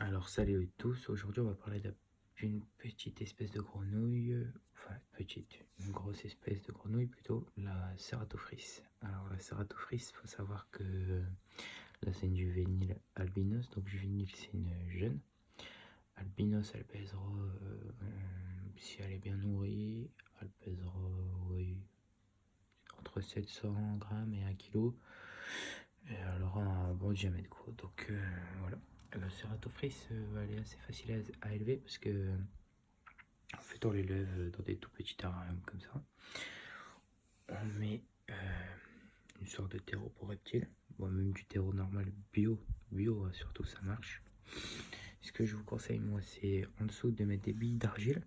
Alors salut à tous, aujourd'hui on va parler d'une petite espèce de grenouille, enfin petite, une grosse espèce de grenouille plutôt, la Ceratophrys. Alors la Ceratophrys, il faut savoir que là c'est une juvénile albinos, donc juvénile c'est une jeune. Albinos elle pèsera, si elle est bien nourrie, elle pèsera oui, entre 700 grammes et 1 kg. Et elle aura un bon diamètre quoi, donc voilà. La Ceratophrys, elle est assez facile à élever parce que en fait, on l'élève dans des tout petits terrariums comme ça. On met une sorte de terreau pour reptiles. Bon, même du terreau normal bio surtout ça marche. Ce que je vous conseille, moi, c'est en dessous de mettre des billes d'argile.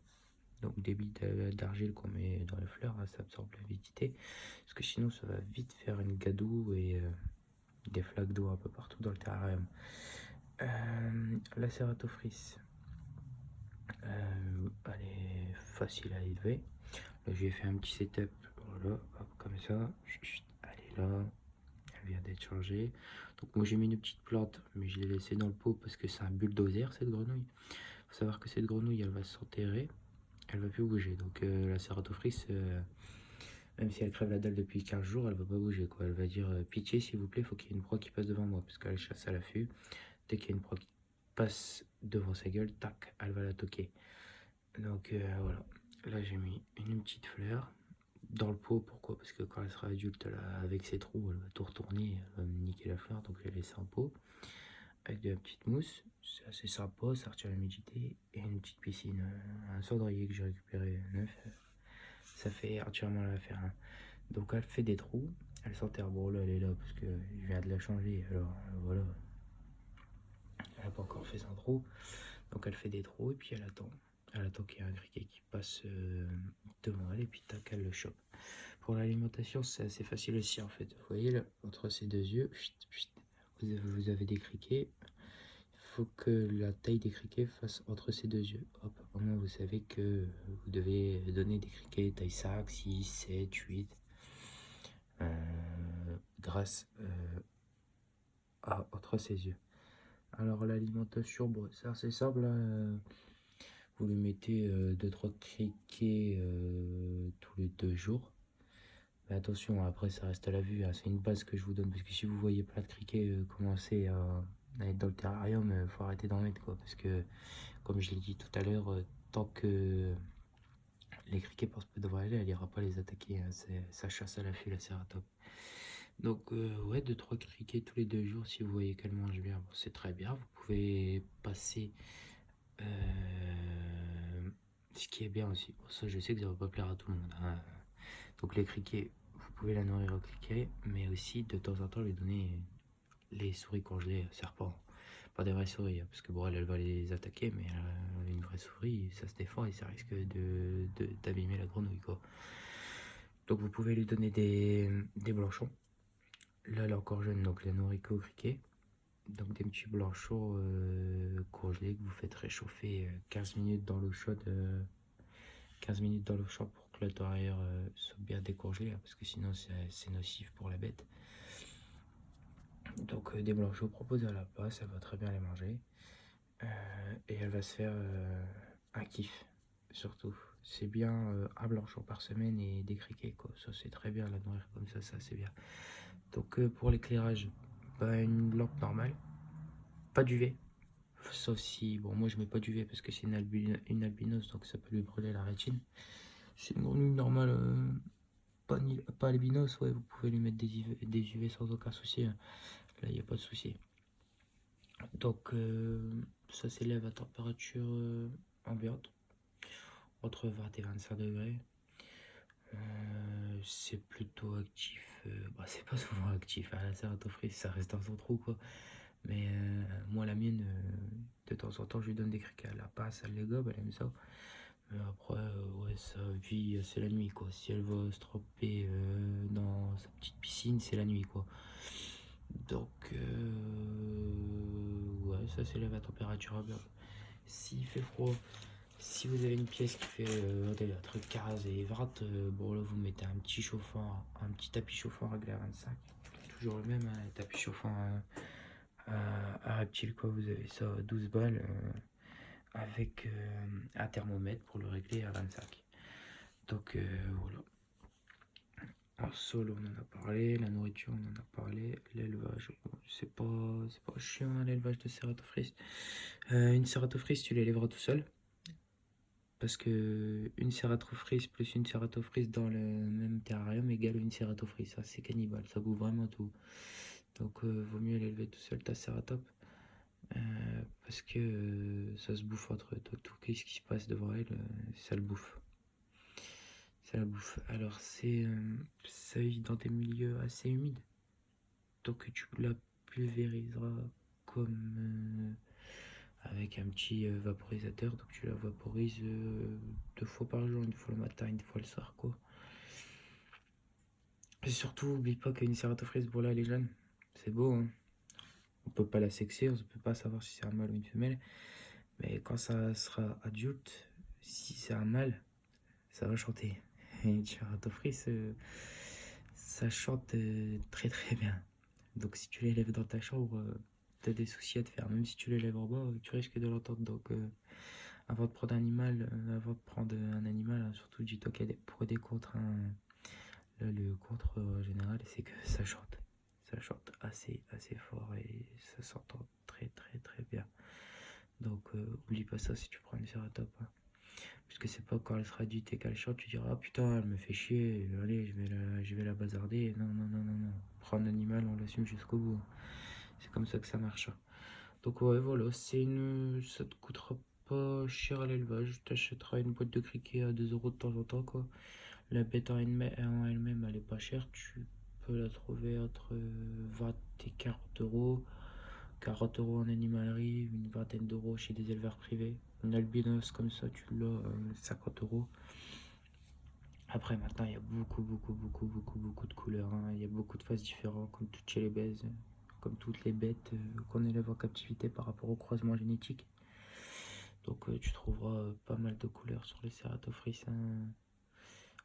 Donc des billes d'argile qu'on met dans les fleurs, hein, ça absorbe l'avidité. Parce que sinon, ça va vite faire une gadoue et des flaques d'eau un peu partout dans le terrarium. La Ceratophrys, elle est facile à élever. Là, je lui ai fait un petit setup, voilà, hop, comme ça. Chut, elle est là, elle vient d'être changée. Donc moi j'ai mis une petite plante, mais je l'ai laissée dans le pot parce que c'est un bulldozer cette grenouille. Faut savoir que cette grenouille, elle va s'enterrer, elle va plus bouger. Donc la Ceratophrys, même si elle crève la dalle depuis 15 jours, elle va pas bouger quoi. Elle va dire pitié s'il vous plaît, faut qu'il y ait une proie qui passe devant moi parce qu'elle chasse à l'affût. Dès qu'il y a une proie qui passe devant sa gueule, tac, elle va la toquer. Donc voilà, là j'ai mis une petite fleur dans le pot. Pourquoi? Parce que quand elle sera adulte, avec ses trous, elle va tout retourner, elle va me niquer la fleur, donc je vais laisser en pot avec de la petite mousse. C'est assez sympa, ça retire l'humidité. Et une petite piscine, un cendrier que j'ai récupéré neuf, ça fait entièrement l'affaire, hein. Donc elle fait des trous, elle s'enterre. Bon là elle est là parce que je viens de la changer, alors voilà, elle n'a pas encore fait son trou. Donc elle fait des trous et puis elle attend. Elle attend qu'il y ait un criquet qui passe devant elle et puis tac, elle le chope. Pour l'alimentation, c'est assez facile aussi en fait. Vous voyez là, entre ces deux yeux, vous avez des criquets. Il faut que la taille des criquets fasse entre ces deux yeux. Hop, au moins vous savez que vous devez donner des criquets taille 5, 6, 7, 8. Grâce à entre ces yeux. Alors l'alimentation, bon, c'est assez simple, hein. Vous lui mettez 2-3 criquets tous les 2 jours. Mais attention, après ça reste à la vue, hein. C'est une base que je vous donne. Parce que si vous voyez plein de criquets commencer à être dans le terrarium, faut arrêter d'en mettre quoi. Parce que comme je l'ai dit tout à l'heure, tant que les criquets passent pas devant elle, elle ira pas les attaquer, hein. Ça chasse à l'affût la Ceratop. Donc ouais, 2-3 criquets tous les 2 jours si vous voyez qu'elle mange bien, bon, c'est très bien. Vous pouvez passer ce qui est bien aussi. Bon, ça je sais que ça va pas plaire à tout le monde, hein. Donc les criquets, vous pouvez la nourrir au criquet, mais aussi de temps en temps lui donner les souris congelées serpents. Pas des vraies souris, hein, parce que bon, elle va les attaquer, mais une vraie souris, ça se défend et ça risque d'abîmer la grenouille, quoi. Donc vous pouvez lui donner des blanchons. Là, elle est encore jeune, donc la nourrit qu'au criquet. Donc des petits blanchons congelés que vous faites réchauffer 15 minutes dans l'eau chaude. 15 minutes dans l'eau chaude pour que l'intérieur soit bien décongelé, hein, parce que sinon c'est nocif pour la bête. Donc des blanchos proposés à la place, elle va très bien les manger. Et elle va se faire un kiff, surtout. C'est bien un blanchon par semaine et des criquets, quoi. Ça c'est très bien, la nourrir comme ça c'est bien. Donc pour l'éclairage, bah, une lampe normale, pas d'UV. Sauf si, bon moi je mets pas d'UV parce que c'est une albinos, donc ça peut lui brûler la rétine. C'est une grenouille normale, pas albinos, ouais, vous pouvez lui mettre des UV sans aucun souci, hein. Là il n'y a pas de souci. Donc ça s'élève à température ambiante, entre 20 et 25 degrés. C'est plutôt actif, bah, c'est pas souvent actif, hein, la Ceratophrys, ça reste dans son trou quoi. Mais moi la mienne, de temps en temps je lui donne des criquets, elle la passe, elle les gobe, elle aime ça. Mais après, ouais, sa vie c'est la nuit quoi. Si elle va se tremper dans sa petite piscine, c'est la nuit quoi. Donc ouais, ça s'élève à température ambiante. S'il fait froid, si vous avez une pièce qui fait un truc 15 et 20, bon là vous mettez un petit chauffant, un petit tapis chauffant réglé à 25. Toujours le même, hein, tapis chauffant à Reptile, quoi. Vous avez ça à 12 balles avec un thermomètre pour le régler à 25. Donc voilà. En sol, on en a parlé, la nourriture, on en a parlé, l'élevage, bon, c'est pas chiant hein, l'élevage de cératophrys. Une cératophrys, tu l'élèveras tout seul, parce que une cératophrys plus une cératophrys dans le même terrarium égale une cératophrys, ça c'est cannibale, ça bouffe vraiment tout. Donc vaut mieux l'élever tout seul ta cératop, parce que ça se bouffe entre tout, qu'est-ce qui se passe devant elle, ça le bouffe. Ça la bouffe. Alors ça vit dans des milieux assez humides. Donc tu la pulvériseras comme avec un petit vaporisateur. Donc tu la vaporises 2 fois par jour, une fois le matin, une fois le soir quoi. Et surtout, oublie pas qu'une cératophrys, bon là elle est jeune. C'est beau hein. On peut pas la sexer, on ne peut pas savoir si c'est un mâle ou une femelle. Mais quand ça sera adulte, si c'est un mâle, ça va chanter. Et une cératophrys, ça chante très très bien. Donc si tu l'élèves dans ta chambre, t'as des soucis à te faire. Même si tu l'élèves en bas, tu risques de l'entendre. Donc avant de prendre un animal, hein, surtout dis-toi qu'il y a des pour et des contre. Hein. Là, le contre général, c'est que ça chante. Ça chante assez fort et ça s'entend très très très bien. Donc oublie pas ça si tu prends une cératop. Hein. Puisque c'est pas quand elle sera adulte et qu'elle chante, tu diras ah putain elle me fait chier, allez je vais la bazarder. Non non non non non. Prends un animal, on l'assume jusqu'au bout. C'est comme ça que ça marche. Donc ouais voilà, ça te coûtera pas cher à l'élevage. T'achèteras une boîte de criquet à 2 € de temps en temps quoi. La bête en elle-même elle est pas chère. Tu peux la trouver entre 20 et 40 €. 40 € en animalerie, une vingtaine d'euros chez des éleveurs privés. Une albinos comme ça, tu l'as 50 €. Après, maintenant, il y a beaucoup de couleurs. Hein. Il y a beaucoup de faces différentes, comme toutes chez les bêtes, comme toutes les bêtes qu'on élève en captivité par rapport au croisement génétique. Donc, tu trouveras pas mal de couleurs sur les cératophrys. Hein.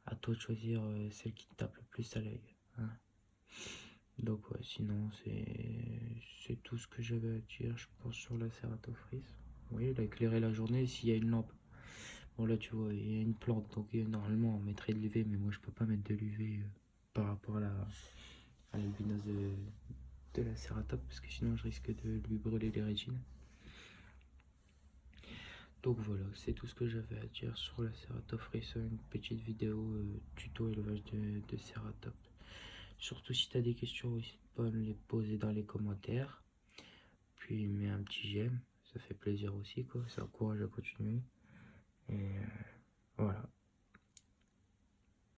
À toi de choisir celle qui te tape le plus à l'œil. Hein. Donc, ouais, sinon, c'est tout ce que j'avais à dire, je pense, sur la cératophrys. Oui, il a éclairé la journée s'il y a une lampe. Bon là tu vois, il y a une plante, donc normalement on mettrait de l'UV, mais moi je peux pas mettre de l'UV par rapport à l'albinos de la cératop, parce que sinon je risque de lui brûler les rétines. Donc voilà, c'est tout ce que j'avais à dire sur la cératophrys, une petite vidéo tuto élevage de cératop. Surtout si tu as des questions, n'hésite pas à me les poser dans les commentaires. Puis mets un petit j'aime, ça fait plaisir aussi, quoi, ça encourage à continuer. Et voilà.